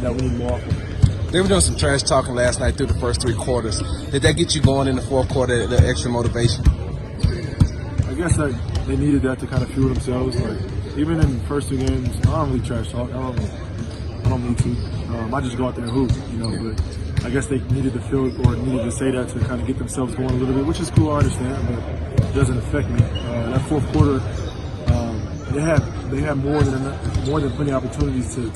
that we need more often. They were doing some trash talking last night through the first 3 quarters. Did that get you going in the fourth quarter, the extra motivation? I guess they needed that to kind of fuel themselves. Like, even in the first 2 games, I don't really trash talk. I don't need to. I just go out there and hoop, But I guess they needed to feel or needed to say that to kind of get themselves going a little bit, which is cool. I understand, but it doesn't affect me. That fourth quarter, they had more than plenty of opportunities to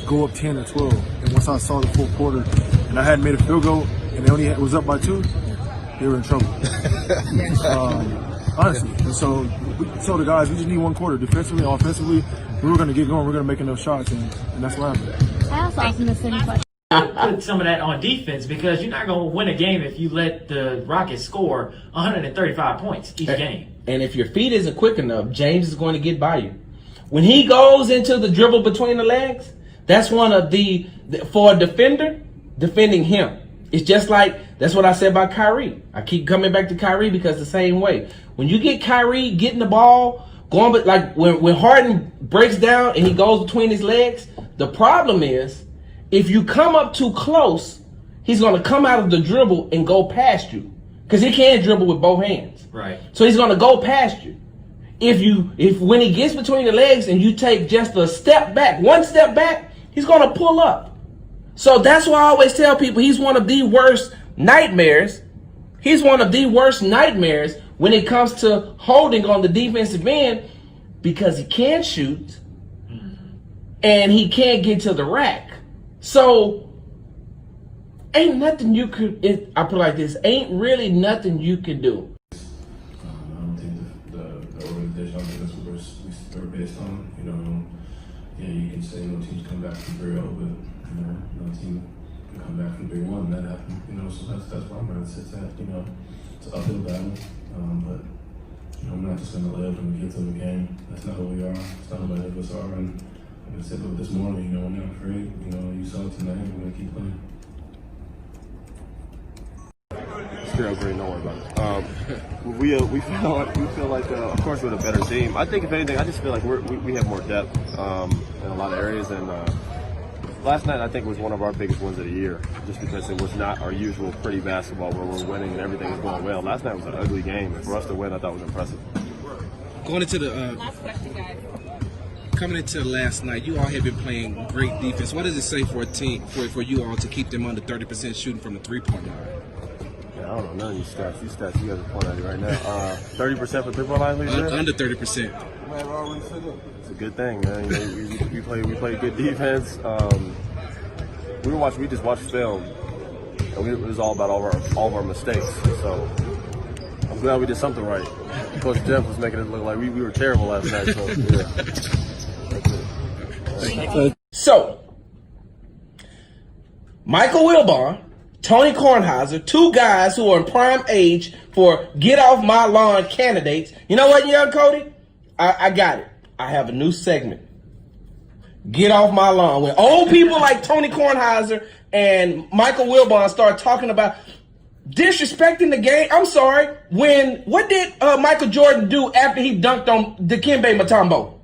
go up 10 or 12. And once I saw the fourth quarter, and I hadn't made a field goal, and they only was up by 2, they were in trouble. Honestly, and so we told the guys we just need 1 quarter, defensively, offensively. We were going to get going. We're going to make enough shots, and that's what happened. I also asked him the same question. Put some of that on defense because you're not going to win a game if you let the Rockets score 135 points each game. And if your feet isn't quick enough, James is going to get by you. When he goes into the dribble between the legs, that's one of for a defender, defending him. It's just like, that's what I said about Kyrie. I keep coming back to Kyrie because the same way. When you get Kyrie getting the ball, going, but like when Harden breaks down and he goes between his legs, the problem is if you come up too close, he's going to come out of the dribble and go past you because he can't dribble with both hands. Right. So he's going to go past you. If when he gets between the legs and you take just a step back, 1 step back, he's going to pull up. So that's why I always tell people he's one of the worst nightmares. He's one of the worst nightmares when it comes to holding on the defensive end because he can't shoot and he can't get to the rack. So ain't nothing you could, I put it like this, ain't really nothing you can do. I don't think the organization, I don't think that's what we're based on. You can say no teams come back from 3-0, but no team can come back from 3-1. That happened, so that's why my mindset's at. It's an uphill battle, but I'm not just gonna live when we get to the game. That's not who we are. It's not who any of us are. And like I said this morning, we're not afraid. You saw it tonight. We're gonna keep playing. Still great, don't worry about it. We feel like of course we're the better team. I think if anything, I just feel like we have more depth in a lot of areas. And last night I think was one of our biggest wins of the year, just because it was not our usual pretty basketball where we're winning and everything is going well. Last night was an ugly game, and for us to win, I thought was impressive. Going into the Last question, guys. coming into last night, you all have been playing great defense. What does it say for a team, for you all to keep them under 30% shooting from the 3-point line? I don't know none of these stats. These stats you guys are pulling at me right now. 30% for 3-point line, Under 30%. It's a good thing, man. We play good defense. We just watched film, and it was all about all of our mistakes. So I'm glad we did something right. Coach Jeff was making it look like we were terrible last night. So yeah. So Michael Wilbon, Tony Kornheiser, 2 guys who are in prime age for get off my lawn candidates. You know what, young Cody? I got it. I have a new segment. Get off my lawn. When old people like Tony Kornheiser and Michael Wilbon start talking about disrespecting the game, I'm sorry. What did Michael Jordan do after he dunked on Dikembe Mutombo?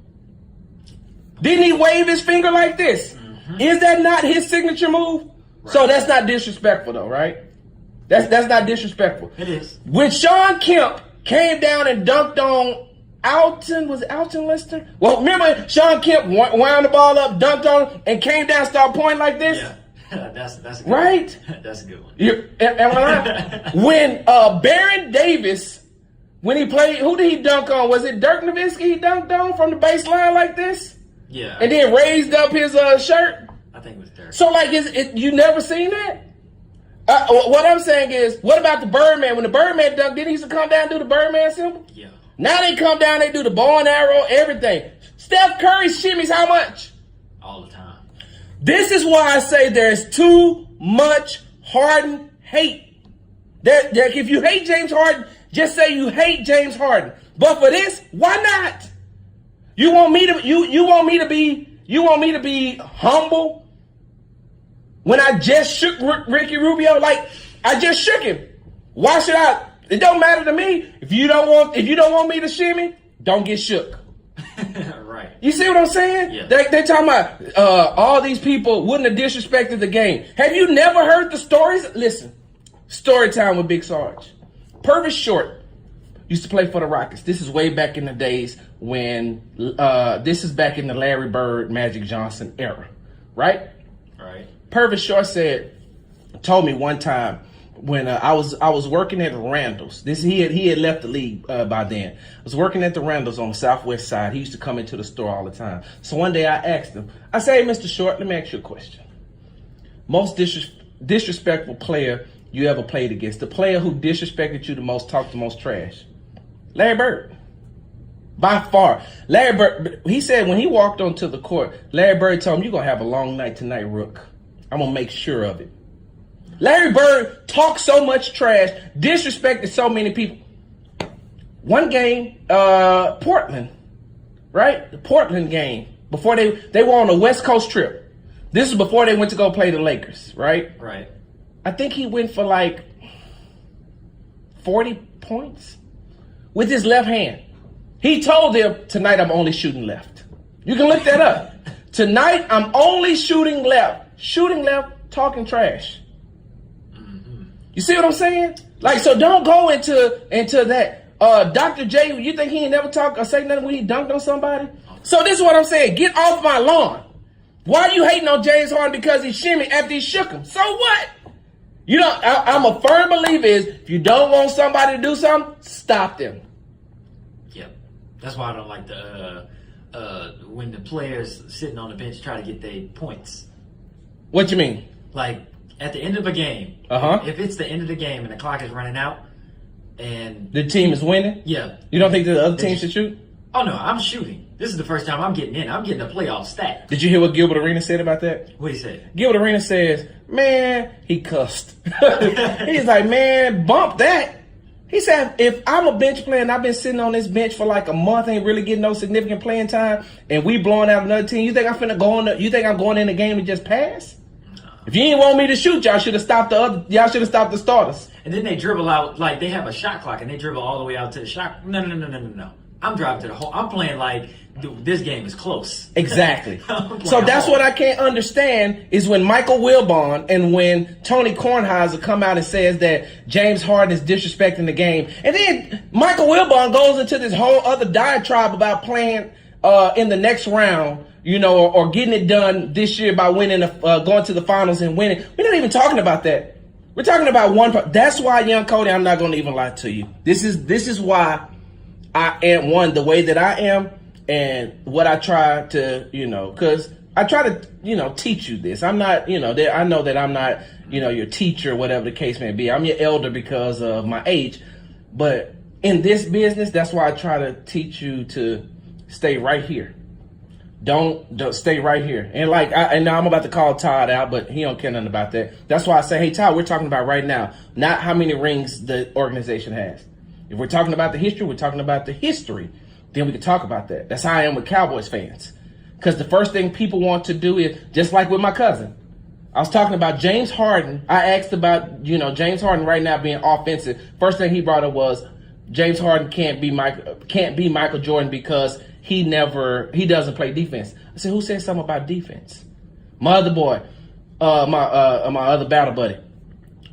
Didn't he wave his finger like this? Mm-hmm. Is that not his signature move? Right. So that's not disrespectful though, right? That's not disrespectful. It is. When Sean Kemp came down and dunked on was it Alton Lister? Well, remember Sean Kemp wound the ball up, dunked on him, and came down, started pointing like this? Yeah, that's a good right? One. That's a good one. Am I right? When Baron Davis, when he played, who did he dunk on? Was it Dirk Nowitzki he dunked on from the baseline like this? Yeah. And then raised up his shirt? I think it was Dirk. So like, you never seen that? What I'm saying is, what about the Birdman? When the Birdman dunked, didn't he used to come down and do the Birdman symbol? Yeah. Now they come down, they do the bow and arrow, everything. Steph Curry shimmies how much? All the time. This is why I say there's too much Harden hate. If you hate James Harden, just say you hate James Harden. But for this, why not? You want me to be humble when I just shook Ricky Rubio? Like, I just shook him. Why should I? It don't matter to me. If you don't want me to shimmy, don't get shook. Right. You see what I'm saying? Yeah. They're talking about all these people wouldn't have disrespected the game. Have you never heard the stories? Listen, story time with Big Sarge. Purvis Short used to play for the Rockets. This is way back in the days when this is back in the Larry Bird, Magic Johnson era, right? Right. Purvis Short told me one time when I was working at Randall's. He had left the league by then. I was working at the Randall's on the southwest side. He used to come into the store all the time. So one day I asked him. I said, "Hey, Mr. Short, let me ask you a question. Most disrespectful player you ever played against, the player who disrespected you the most, talked the most trash." Larry Bird. By far. Larry Bird, he said when he walked onto the court, Larry Bird told him, "You're going to have a long night tonight, Rook. I'm going to make sure of it." Larry Bird talked so much trash, disrespected so many people. One game, Portland, right? The Portland game, before they were on a West Coast trip. This is before they went to go play the Lakers, right? Right. I think he went for like 40 points with his left hand. He told them, "Tonight I'm only shooting left." You can look that up. "Tonight I'm only shooting left." Shooting left, talking trash. You see what I'm saying? Like, so don't go into that. Dr. J, you think he ain't never talk or say nothing when he dunked on somebody? So this is what I'm saying. Get off my lawn. Why are you hating on James Harden because he shimmied after he shook him? So what? You know, I'm a firm believer is if you don't want somebody to do something, stop them. Yep. That's why I don't like when the players sitting on the bench try to get their points. What you mean? Like, at the end of a game, if it's the end of the game and the clock is running out, and the team is winning? Yeah. You don't think the other team should shoot? Oh, no, I'm shooting. This is the first time I'm getting in. I'm getting a playoff stat. Did you hear what Gilbert Arenas said about that? What he said? Gilbert Arenas says, "Man," he cussed. He's like, "Man, bump that." He said, "If I'm a bench player and I've been sitting on this bench for like a month, ain't really getting no significant playing time, and we blowing out another team, you think I'm going in the game and just pass? If you didn't want me to shoot, y'all should have stopped the starters." And then they dribble out, like they have a shot clock, and they dribble all the way out to the shot. No. I'm driving to the hole. I'm playing like this game is close. Exactly. So that's what I can't understand is when Michael Wilbon and when Tony Kornheiser come out and says that James Harden is disrespecting the game. And then Michael Wilbon goes into this whole other diatribe about playing in the next round, you know, or getting it done this year by winning, going to the finals and winning. We're not even talking about that. We're talking about one. That's why, young Cody, I'm not going to even lie to you. This is why I am the way that I am, and what I try to, because I try to, teach you this. I'm not, I know that I'm not, your teacher, whatever the case may be. I'm your elder because of my age, but in this business, that's why I try to teach you to stay right here. Don't stay right here. And and now I'm about to call Todd out, but he don't care nothing about that. That's why I say, hey, Todd, we're talking about right now, not how many rings the organization has. If we're talking about the history, we're talking about the history. Then we can talk about that. That's how I am with Cowboys fans. Because the first thing people want to do is, just like with my cousin, I was talking about James Harden. I asked about, James Harden right now being offensive. First thing he brought up was James Harden can't be Michael Jordan because he doesn't play defense. I said, who said something about defense? My other boy, my other battle buddy.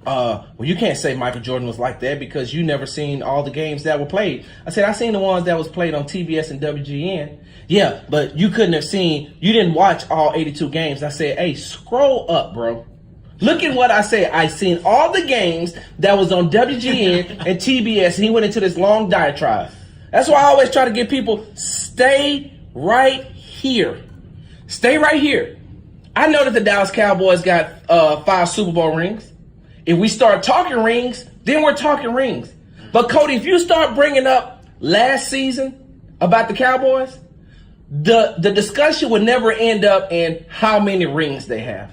Well, you can't say Michael Jordan was like that because you never seen all the games that were played. I said, I seen the ones that was played on TBS and WGN. Yeah, but you didn't watch all 82 games. I said, hey, scroll up, bro. Look at what I said. I seen all the games that was on WGN and TBS, and he went into this long diatribe. That's why I always try to get people, stay right here. Stay right here. I know that the Dallas Cowboys got 5 Super Bowl rings. If we start talking rings, then we're talking rings. But Cody, if you start bringing up last season about the Cowboys, the discussion would never end up in how many rings they have.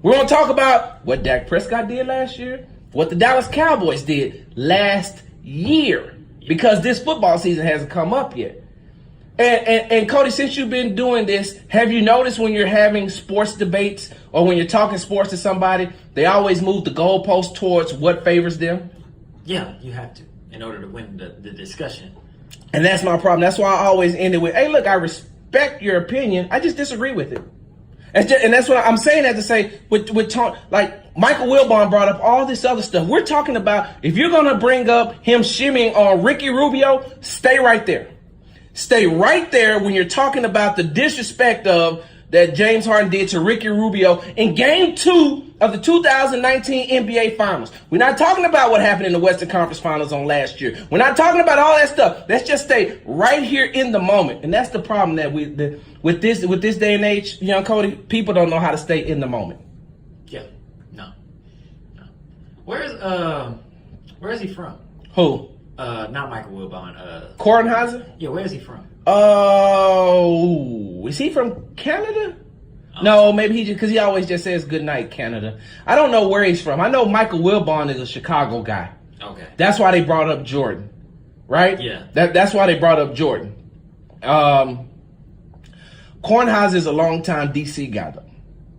We're going to talk about what Dak Prescott did last year, what the Dallas Cowboys did last year, because this football season hasn't come up yet. And Cody, since you've been doing this, have you noticed when you're having sports debates or when you're talking sports to somebody, they always move the goalpost towards what favors them? Yeah, you have to in order to win the discussion. And that's my problem. That's why I always end it with, hey, look, I respect your opinion. I just disagree with it. And that's what I'm saying that to say with Tony, like Michael Wilbon brought up all this other stuff. We're talking about, if you're going to bring up him shimmying on Ricky Rubio, stay right there. Stay right there when you're talking about the disrespect of that James Harden did to Ricky Rubio in Game 2 of the 2019 NBA Finals. We're not talking about what happened in the Western Conference Finals on last year. We're not talking about all that stuff. Let's just stay right here in the moment. And that's the problem that with this day and age, young Cody, people don't know how to stay in the moment. Yeah. No. Where's he from? Who? Not Michael Wilbon. Kornheiser? Yeah, where is he from? Oh, is he from Canada? No, maybe he just, because he always just says good night, Canada. I don't know where he's from. I know Michael Wilbon is a Chicago guy. Okay. That's why they brought up Jordan, right? Yeah. That's why they brought up Jordan. Kornheiser is a longtime DC guy, though.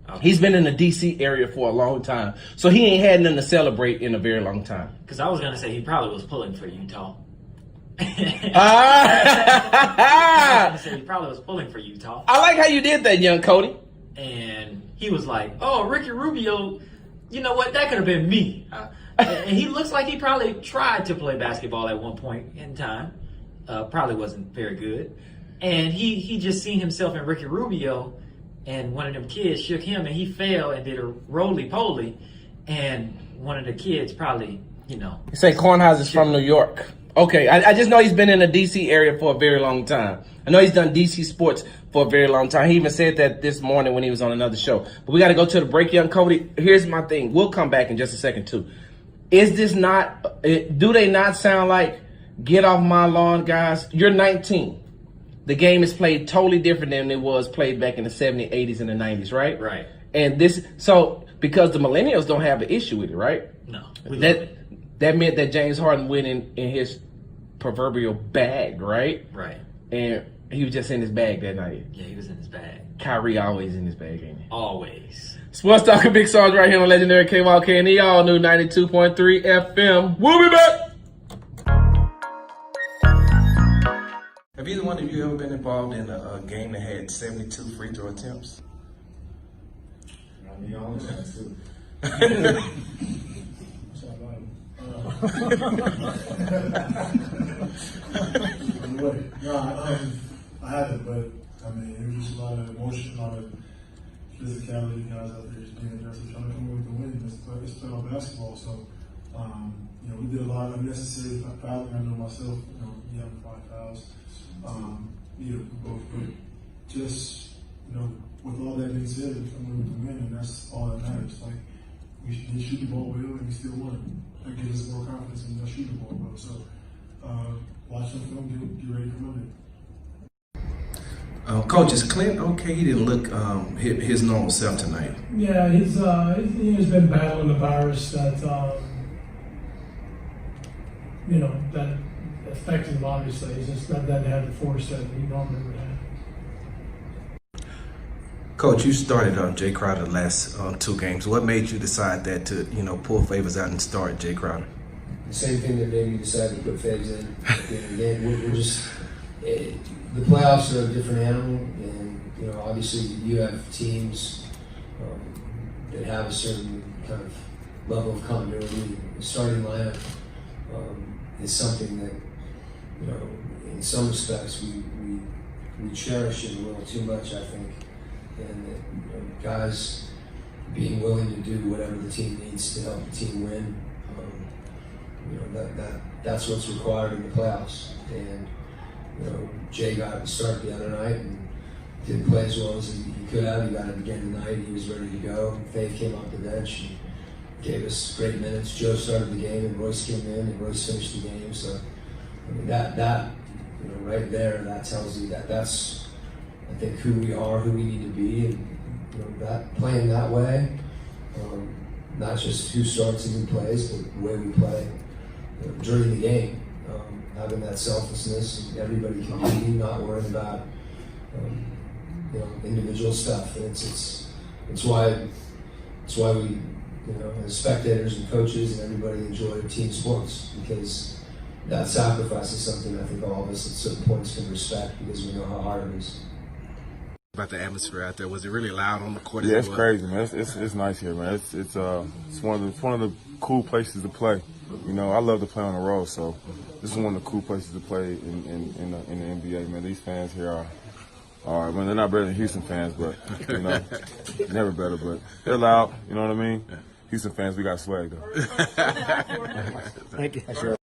Okay. He's been in the DC area for a long time, so he ain't had nothing to celebrate in a very long time. Because I was gonna say he probably was pulling for Utah. I I was gonna say he probably was pulling for Utah. like how you did that, young Cody. And he was like, "Oh, Ricky Rubio, you know what? That could have been me." And he looks like he probably tried to play basketball at one point in time. Probably wasn't very good. And he just seen himself in Ricky Rubio, and one of them kids shook him, and he fell and did a roly-poly. And one of the kids probably, You say Kornheiser's from New York. Okay, I just know he's been in the D.C. area for a very long time. I know he's done D.C. sports for a very long time. He even said that this morning when he was on another show. But we got to go to the break, young Cody. Here's my thing. We'll come back in just a second, too. Is this not – do they not sound like get off my lawn, guys? You're 19. The game is played totally different than it was played back in the 70s, 80s, and the 90s, right? Right. And because the millennials don't have an issue with it, right? No. That meant that James Harden went in his proverbial bag, right? Right. And he was just in his bag that night. Yeah, he was in his bag. Kyrie always in his bag, ain't he? Always. Sports Talk with Big Sarge right here on legendary KYK and the all new 92.3 FM. We'll be back. Have either one of you ever been involved in a game that had 72 free throw attempts? I'll be honest, that's too. Anyway, no, I haven't, but I mean, it was just a lot of emotion, a lot of physicality, guys out there just being aggressive, trying to come in with the win. It's playoff basketball, so we did a lot of unnecessary fouling. I know myself, you have 5 fouls, both, but just with all that being said, we come in with the win, and that's all that matters. Like we didn't shoot the ball well, and we still won. That gives us more confidence in shooting the ball well. So watch them film, get ready for Monday. Coach, is Clint okay? He didn't look his normal self tonight. Yeah, he's been battling the virus that that affected him. Obviously, he's just not doesn't have the force that he normally would have. Coach, you started Jay Crowder the last 2 games. What made you decide that to pull Favors out and start Jay Crowder? The same thing that made me decide to put Favors in. We're just the playoffs are a different animal, and obviously you have teams that have a certain kind of level of continuity. The starting lineup is something that in some respects we cherish it a little too much, I think. And that guys being willing to do whatever the team needs to help the team win, that's what's required in the playoffs. And Jay got the start the other night and didn't play as well as he could have. He got it again tonight. He was ready to go. Faith came off the bench and gave us great minutes. Joe started the game and Royce came in and Royce finished the game. So I mean that right there, that tells you that's, I think, who we are, who we need to be, and that playing that way, not just who starts and who plays, but the way we play during the game, having that selflessness, and everybody competing, not worrying about individual stuff. And it's why we as spectators and coaches and everybody enjoy team sports, because that sacrifice is something I think all of us at certain points can respect because we know how hard it is. About the atmosphere out there, was it really loud on the court? Yeah, it's crazy, man. It's nice here, man. It's one of the cool places to play. You know, I love to play on the road, so this is one of the cool places to play in the NBA, man. These fans here are, well, they're not better than Houston fans, but you know, never better. But they're loud. You know what I mean? Houston fans, we got swag though. Thank you. Sure.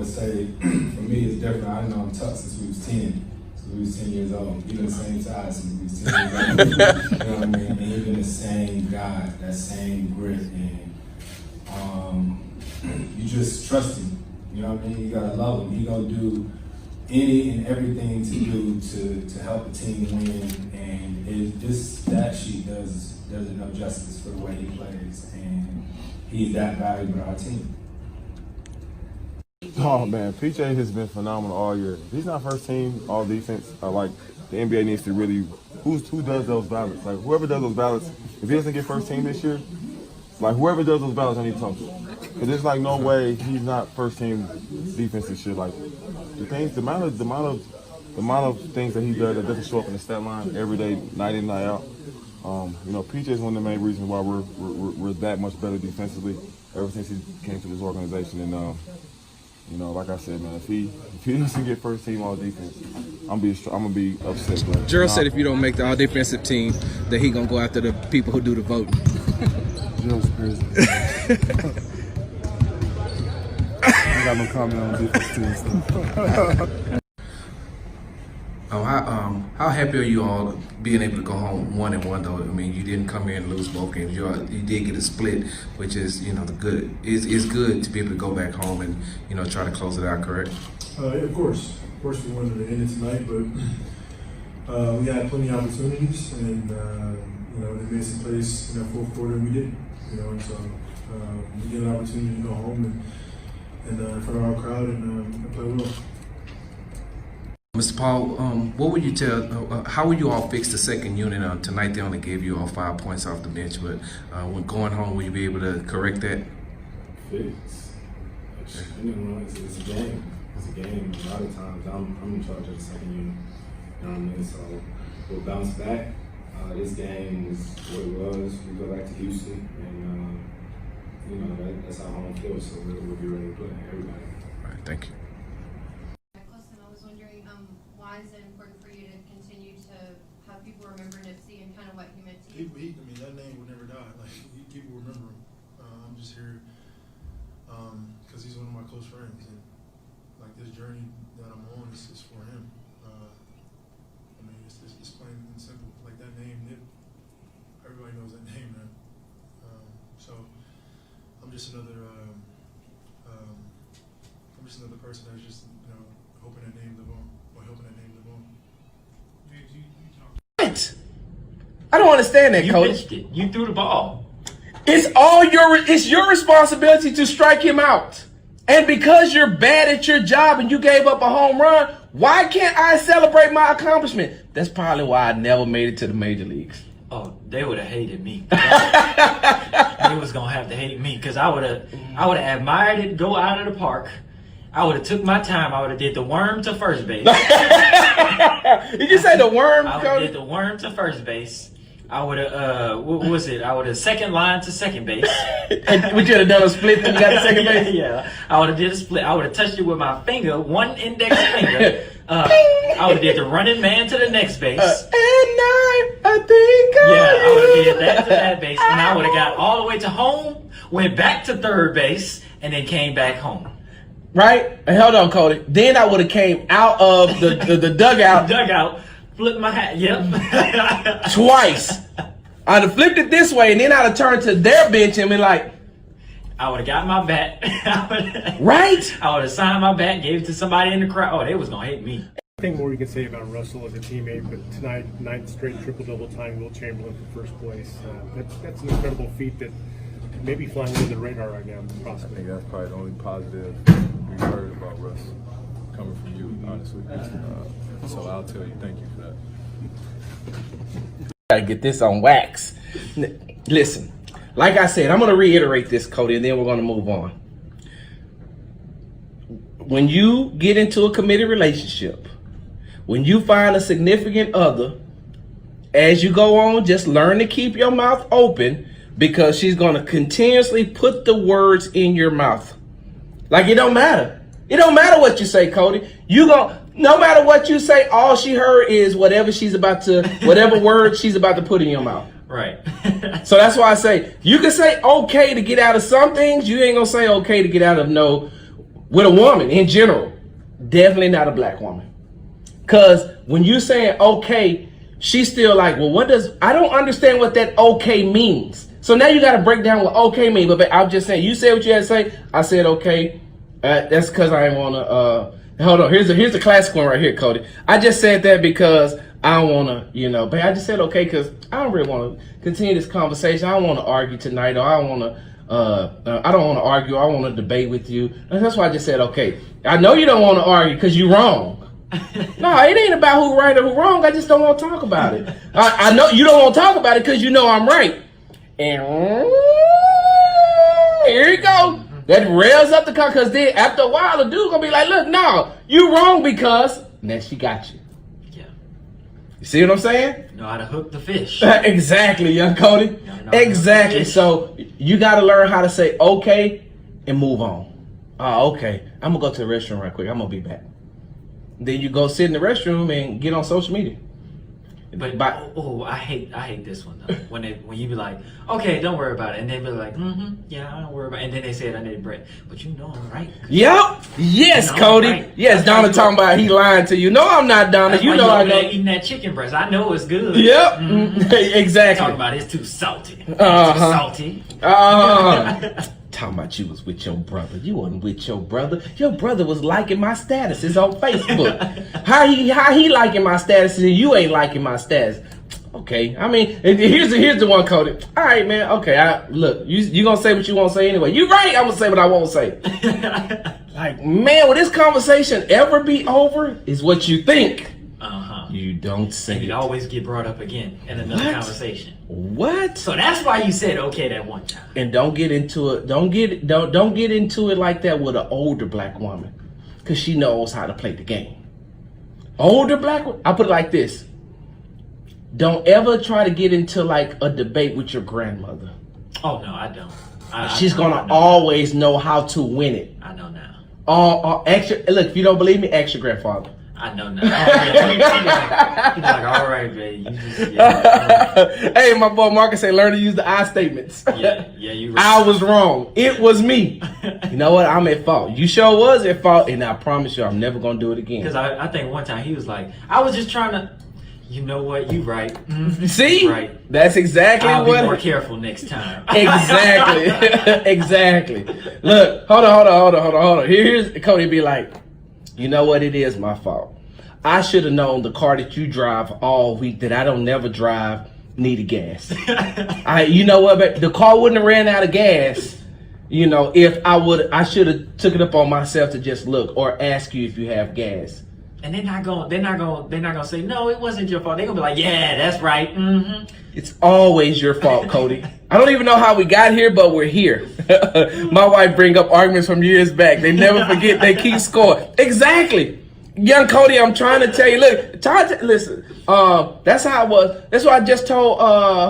Say, for me, it's different. I know I'm tough since we was 10. Since we was 10 years old. We've been the same size since we was 10 years old. You know what I mean? And he's been the same guy, that same grit. And you just trust him. You know what I mean? You gotta love him. He gonna do any and everything to do to help the team win. And this stat sheet does enough justice for the way he plays. And he's that valuable to our team. Oh man, PJ has been phenomenal all year. He's not first team all defense. Like the NBA needs to really who does those ballots? Like whoever does those ballots, if he doesn't get first team this year, like whoever does those ballots, I need to talk to him. Cause there's like no way he's not first team defense this year. Like the amount of things that he does that doesn't show up in the stat line every day, night in, night out. You know, PJ is one of the main reasons why we're that much better defensively ever since he came to this organization. And you know, like I said, man, if he doesn't get first team all defense, I'm gonna be upset. But Gerald said if you don't make the all defensive team, that he gonna go after the people who do the voting. Gerald's crazy. I got no comment on defense team. How happy are you all being able to go home 1-1 though? I mean, you didn't come here and lose both games. You did get a split, which is the good. It's good to be able to go back home and try to close it out. Correct? Yeah, of course we wanted to end it tonight, but we had plenty of opportunities, and they made some plays in that fourth quarter, and we didn't. And so we get an opportunity to go home and in front of our crowd and play well. Mr. Paul, what would you tell? How would you all fix the second unit? Tonight they only gave you all 5 points off the bench, but when going home, will you be able to correct that? Fix? It's a game. It's a game. A lot of times I'm in charge of the second unit. You know what I mean? So we'll bounce back. This game is what it was. We go back to Houston, and that's our home field. So we'll be ready to play. Everybody. All right. Thank you. Why is it important for you to continue to have people remember Nipsey and kind of what he meant to you? That name will never die. Like people remember him. I'm just here because he's one of my close friends, and like this journey that I'm on is for him. It's plain and simple. Like that name, Nip. Everybody knows that name, man. So I'm just another. I'm just another person that's just hoping that name live on. Helping that name live on. What? I don't understand that, Coach. You pitched it. You threw the ball. It's your responsibility to strike him out. And because you're bad at your job and you gave up a home run, why can't I celebrate my accomplishment? That's probably why I never made it to the major leagues. Oh, they would have hated me. They was gonna have to hate me because I would have admired it go out of the park. I would have took my time. I would have did the worm to first base. Did you say the worm? I would have did the worm to first base. I would have, what was it? I would have second line to second base. And would you have done a split when you got to second base? Yeah. I would have did a split. I would have touched it with my finger, one index finger. I would have did the running man to the next base. I think I would have did that to that base. And I would have got all the way to home, went back to third base, and then came back home. Right? Hold on, Cody. Then I would have came out of the dugout. Flipped my hat. Yep. Twice. I'd have flipped it this way, and then I'd have turned to their bench and been like, I would have got my bat. Right? I would have signed my bat, gave it to somebody in the crowd. Oh, they was going to hate me. Nothing more you can say about Russell as a teammate, but tonight, 9th straight triple-double tying Will Chamberlain for first place. That's an incredible feat that may be flying under the radar right now, I possibly. think that's probably the only positive we've heard about Russ coming from you, honestly. So I'll tell you, thank you for that. Gotta get this on wax. Listen, like I said, I'm gonna reiterate this, Cody, and then we're gonna move on. When you get into a committed relationship, when you find a significant other, as you go on, just learn to keep your mouth open, because she's going to continuously put the words in your mouth. Like, it don't matter. It don't matter what you say, Cody. No matter what you say, all she heard is whatever word she's about to put in your mouth. Right. So that's why I say, you can say okay to get out of some things. You ain't going to say okay to get out of no with a woman in general. Definitely not a black woman. Because when you saying okay, she's still like, well, I don't understand what that okay means. So now you got to break down what okay means. But I'm just saying, you said what you had to say. I said okay. That's because I didn't want to. Hold on. Here's the classic one right here, Cody. I just said that because I don't want to, but I just said okay because I don't really want to continue this conversation. I don't want to argue tonight, or I don't want to argue. I want to debate with you. And that's why I just said okay. I know you don't want to argue because you're wrong. No, it ain't about who right or who wrong. I just don't want to talk about it. I know you don't want to talk about it because you know I'm right. And here you go. That revs up the car, because then after a while the dude's gonna be like, look, no, you wrong because, and then she got you. Yeah. You see what I'm saying? Know how to hook the fish. Exactly, young Cody. Exactly. So you got to learn how to say okay and move on. Okay, I'm gonna go to the restroom right quick. I'm gonna be back. Then you go sit in the restroom and get on social media. But I hate this one though. When you be like, okay, don't worry about it, and they be like, yeah, I don't worry about it, and then they say it under their breath, but you know I'm right. Yep. Yes, Cody. Right. Yes, Donna talking about he lying to you. No, I'm not, Donna. You know I know. Eating that chicken breast, I know it's good. Yep. Exactly. Talking about it's too salty. Too salty. Talking about you was with your brother. You wasn't with your brother. Your brother was liking my statuses on Facebook. How he liking my statuses and you ain't liking my status? Okay, I mean, here's the one, Cody. All right, man. Okay, look, you gonna say what you want to say anyway. You right. I'm gonna say what I won't say. Like, man, will this conversation ever be over? Is what you think. You don't say it. You always get brought up again in another conversation. What? So that's why you said okay that one time. And don't get into it. Don't get into it like that with an older black woman, because she knows how to play the game. Older black woman. I put it like this. Don't ever try to get into like a debate with your grandmother. Oh no, I don't. She's gonna always know how to win it. I know now. Look, if you don't believe me, ask your grandfather. I know now. He's like, all right, babe. Hey, my boy Marcus say, learn to use the I statements. Yeah, you right. I was wrong. It was me. You know what? I'm at fault. You sure was at fault, and I promise you I'm never going to do it again. Because I think one time he was like, I was just trying to, you know what? You right. See? Right. That's exactly I'll what. Be more careful next time. Exactly. Exactly. Look, hold on. Here's Cody be like, you know what? It is my fault. I should have known the car that you drive all week that I don't never drive needed gas. You know what? The car wouldn't have ran out of gas. If I should have took it up on myself to just look or ask you if you have gas. And they're not gonna say no, it wasn't your fault. They're gonna be like, yeah, that's right. It's always your fault, Cody. I don't even know how we got here, but we're here. My wife bring up arguments from years back. They never forget. They keep score. Exactly. Young Cody, I'm trying to tell you, look, listen, that's how it was. That's what I just told,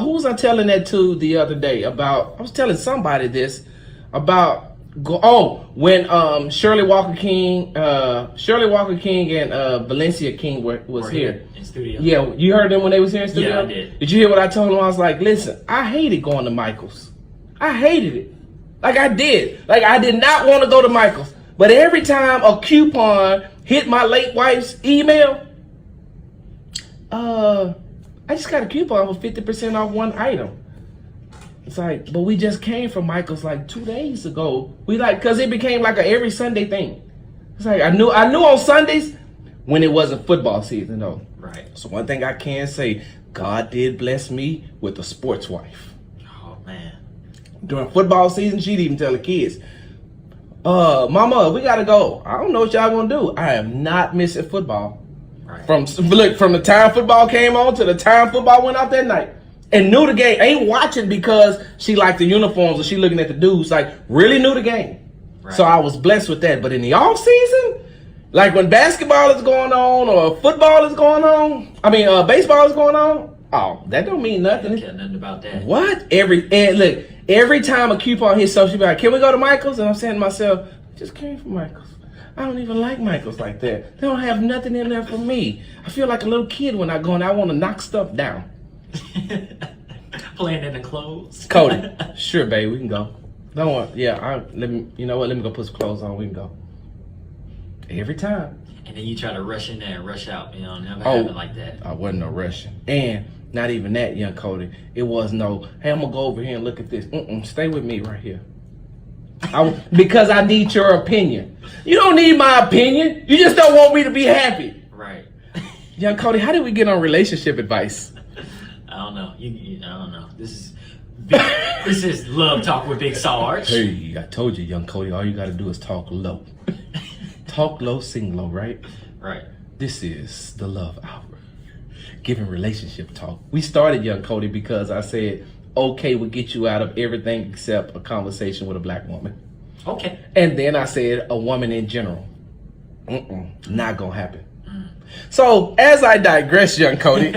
who was I telling that to the other day about, I was telling somebody this about, when Shirley Walker King and Valencia King was here. In studio. Yeah, you heard them when they was here in studio? Yeah, I did. Did you hear what I told them? I was like, listen, I hated going to Michael's. I hated it. Like I did. Like I did not want to go to Michael's. But every time a coupon hit my late wife's email, I just got a coupon for 50% off one item. It's like, but we just came from Michael's like 2 days ago. Cause it became like a every Sunday thing. It's like I knew on Sundays when it wasn't football season, though. Right. So one thing I can say, God did bless me with a sports wife. Oh man. During football season, she'd even tell the kids, Mama, we gotta go. I don't know what y'all gonna do. I am not missing football. Right. From the time football came on to the time football went out that night. And knew the game. Ain't watching because she liked the uniforms or she looking at the dudes. Like, really knew the game. Right. So I was blessed with that. But in the off season, like when basketball is going on or football is going on, baseball is going on, oh, that don't mean I nothing. don't care nothing about that. What? Every time a coupon hits something, she be like, can we go to Michael's? And I'm saying to myself, I just came from Michael's. I don't even like Michael's like that. They don't have nothing in there for me. I feel like a little kid when I go and I want to knock stuff down. Playing in the clothes. Cody, sure, babe, we can go. Don't worry. Yeah, let me go put some clothes on. We can go. Every time. And then you try to rush in there and rush out. Never happened like that. I wasn't no rushing. And not even that, young Cody. It was no, hey, I'm going to go over here and look at this. Stay with me right here. Because I need your opinion. You don't need my opinion. You just don't want me to be happy. Right. Young Cody, how did we get on relationship advice? I don't know. I don't know. This is Love Talk with Big Sarge. Hey, I told you, young Cody, all you got to do is talk low. Talk low, sing low, right? Right. This is the Love Hour. Giving relationship talk. We started, young Cody, because I said, okay, we'll get you out of everything except a conversation with a black woman. Okay. And then I said, a woman in general. Not gonna happen. So, as I digress, young Cody,